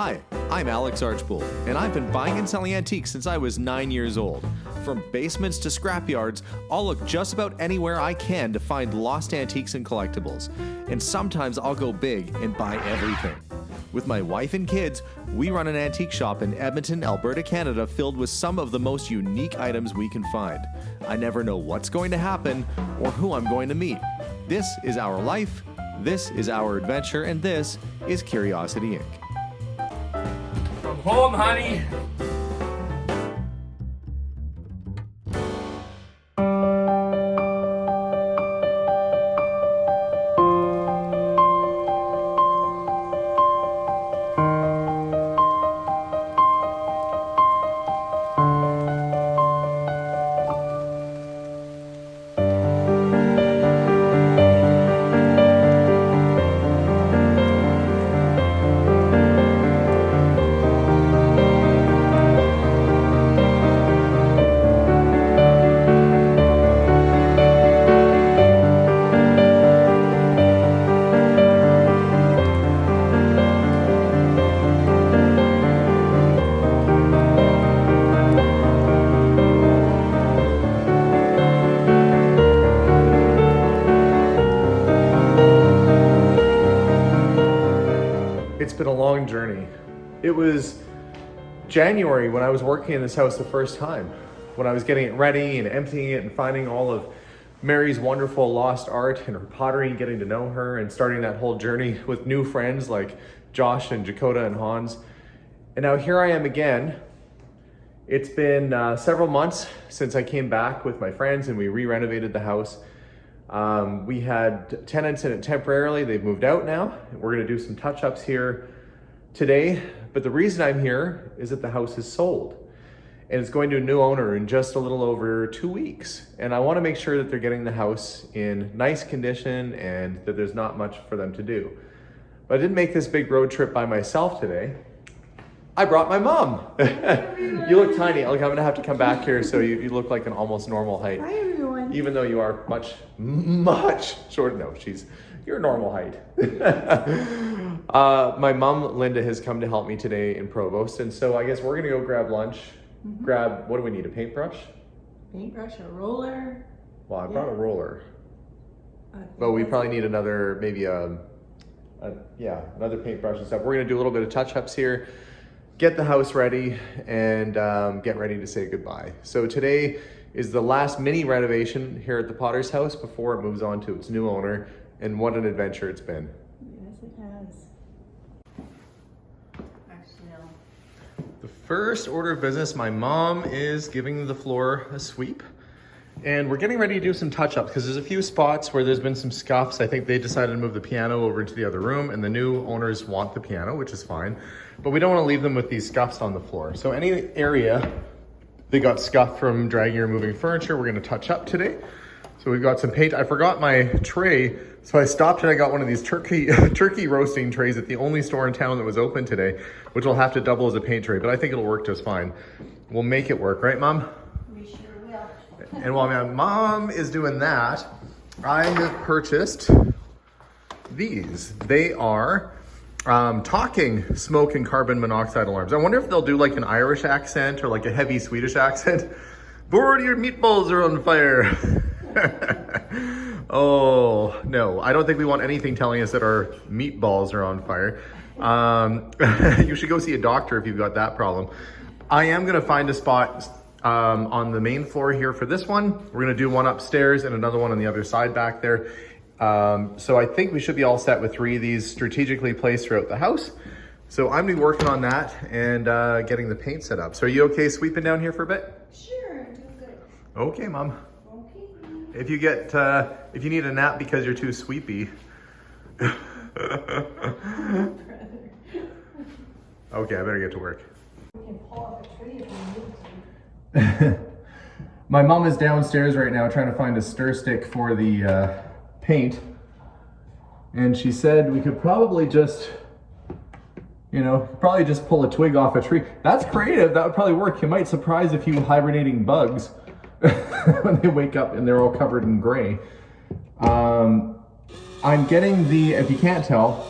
Hi, I'm Alex Archbold, and I've been buying and selling antiques since I was 9 years old. From basements to scrapyards, I'll look just about anywhere I can to find lost antiques and collectibles. And sometimes I'll go big and buy everything. With my wife and kids, we run an antique shop in Edmonton, Alberta, Canada, filled with some of the most unique items we can find. I never know what's going to happen or who I'm going to meet. This is our life, this is our adventure, and this is Curiosity Inc. From home, honey. It's been a long journey. It was January when I was working in this house the first time, when I was getting it ready and emptying it and finding all of Mary's wonderful lost art and her pottery, getting to know her and starting that whole journey with new friends like Josh and Jakota and Hans. And now here I am again. It's been several months since I came back with my friends and we re-renovated the house. We had tenants in it temporarily. They've moved out now. We're gonna do some touch-ups here today. But the reason I'm here is that the house is sold and it's going to a new owner in just a little over 2 weeks. And I wanna make sure that they're getting the house in nice condition and that there's not much for them to do. But I didn't make this big road trip by myself today. I brought my mom. You look tiny. I'm gonna have to come back here so you look like an almost normal height. Hi everyone. Even though you are much shorter. No, you're normal height. My mom, Linda, has come to help me today in Provost. And so I guess we're gonna go grab lunch. Grab, what do we need, a paintbrush? Paintbrush, a roller. Well, I brought a roller. But we probably need another, maybe another paintbrush and stuff. We're gonna do a little bit of touch-ups here, get the house ready, and get ready to say goodbye. So today is the last mini renovation here at the Potter's house before it moves on to its new owner, and what an adventure it's been. Yes, it has. Actually, no. The first order of business, my mom is giving the floor a sweep, and we're getting ready to do some touch-ups because there's a few spots where there's been some scuffs. I think they decided to move the piano over into the other room, and the new owners want the piano, which is fine, but we don't want to leave them with these scuffs on the floor. So any area they got scuffed from dragging or moving furniture, we're going to touch up today. So we've got some paint. I forgot my tray, so I stopped and I got one of these turkey roasting trays at the only store in town that was open today, which will have to double as a paint tray, but I think it'll work just fine. We'll make it work, right, Mom? We sure will. And while my mom is doing that, I have purchased these. They are talking smoke and carbon monoxide alarms. I wonder if they'll do like an Irish accent or like a heavy Swedish accent. Board, your meatballs are on fire. Oh, no, I don't think we want anything telling us that our meatballs are on fire. You should go see a doctor if you've got that problem. I am gonna find a spot on the main floor here for this one. We're gonna do one upstairs and another one on the other side back there. So I think we should be all set with 3 of these strategically placed throughout the house. So I'm gonna be working on that and getting the paint set up. So are you okay sweeping down here for a bit? Sure, I'm doing good. Okay, Mom. Okay. If you need a nap because you're too sweepy. Okay, I better get to work. We can pull off a tree if we need to. My mom is downstairs right now trying to find a stir stick for the paint. And she said we could probably just, pull a twig off a tree. That's creative, that would probably work. You might surprise a few hibernating bugs when they wake up and they're all covered in gray. I'm getting if you can't tell,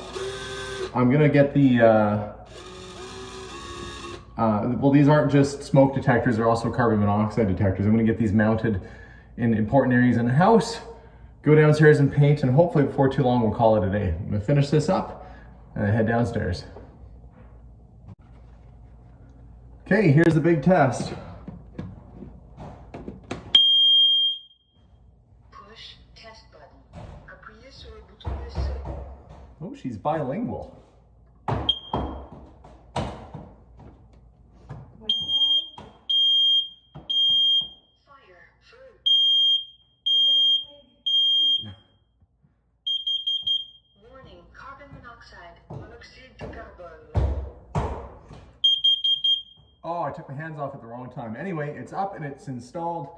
I'm gonna get the Well, these aren't just smoke detectors, they're also carbon monoxide detectors. I'm gonna get these mounted in important areas in the house, go downstairs and paint, and hopefully before too long we'll call it a day. I'm gonna finish this up and then head downstairs. Okay, here's the big test. Push test button. Appuyez sur le bouton d'essai. Oh, she's bilingual. Fire through. Warning, carbon monoxide. Monoxide de carbone. Oh, I took my hands off at the wrong time. Anyway, it's up and it's installed.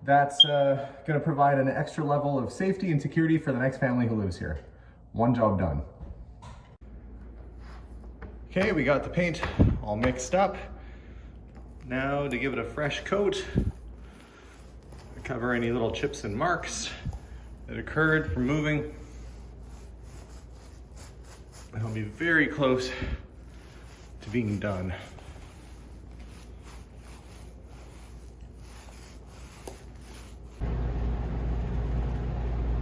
That's gonna provide an extra level of safety and security for the next family who lives here. One job done. Okay, we got the paint all mixed up. Now to give it a fresh coat, cover any little chips and marks that occurred from moving. It'll be very close to being done.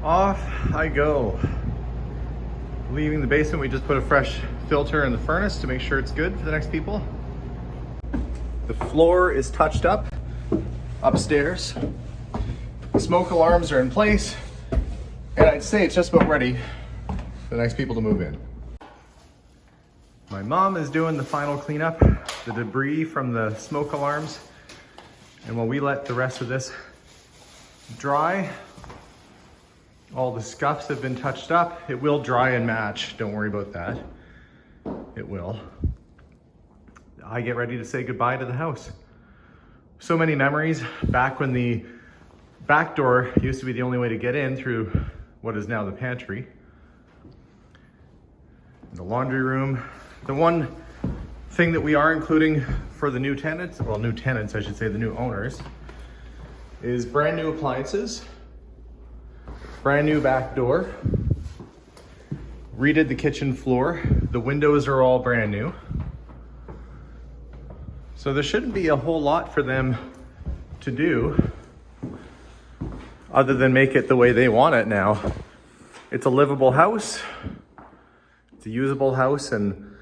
Off I go. Leaving the basement, we just put a fresh filter in the furnace to make sure it's good for the next people. The floor is touched up upstairs. The smoke alarms are in place, and I'd say it's just about ready for the next people to move in. My mom is doing the final cleanup, the debris from the smoke alarms, and while we let the rest of this dry, all the scuffs have been touched up. It will dry and match, don't worry about that. It will. I get ready to say goodbye to the house. So many memories back when the back door used to be the only way to get in through what is now the pantry. The laundry room. The one thing that we are including for the new tenants, well, new tenants, I should say, the new owners, is brand new appliances. Brand new back door. Redid the kitchen floor. The windows are all brand new. So there shouldn't be a whole lot for them to do other than make it the way they want it now. It's a livable house. It's a usable house, and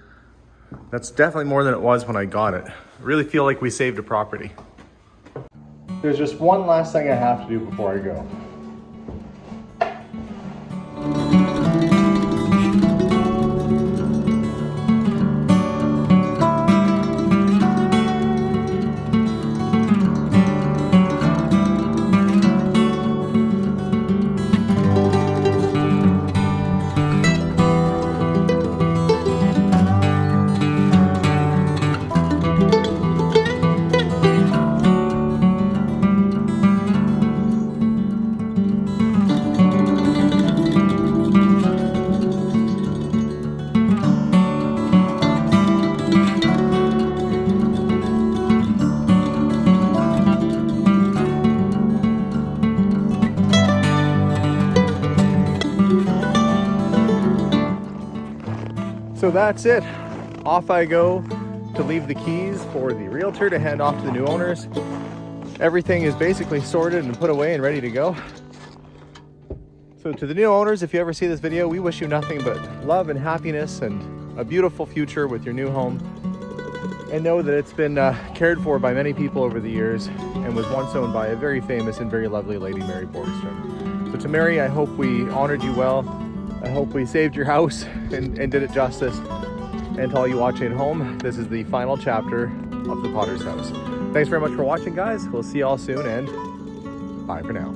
that's definitely more than it was when I got it. I really feel like we saved a property. There's just one last thing I have to do before I go. So that's it. Off I go to leave the keys for the realtor to hand off to the new owners. Everything is basically sorted and put away and ready to go. So to the new owners, if you ever see this video, we wish you nothing but love and happiness and a beautiful future with your new home. And know that it's been cared for by many people over the years and was once owned by a very famous and very lovely lady, Mary Borgstrom. So to Mary, I hope we honored you well. I hope we saved your house and did it justice. And to all you watching at home, this is the final chapter of the Potter's House. Thanks very much for watching, guys. We'll see you all soon, and bye for now.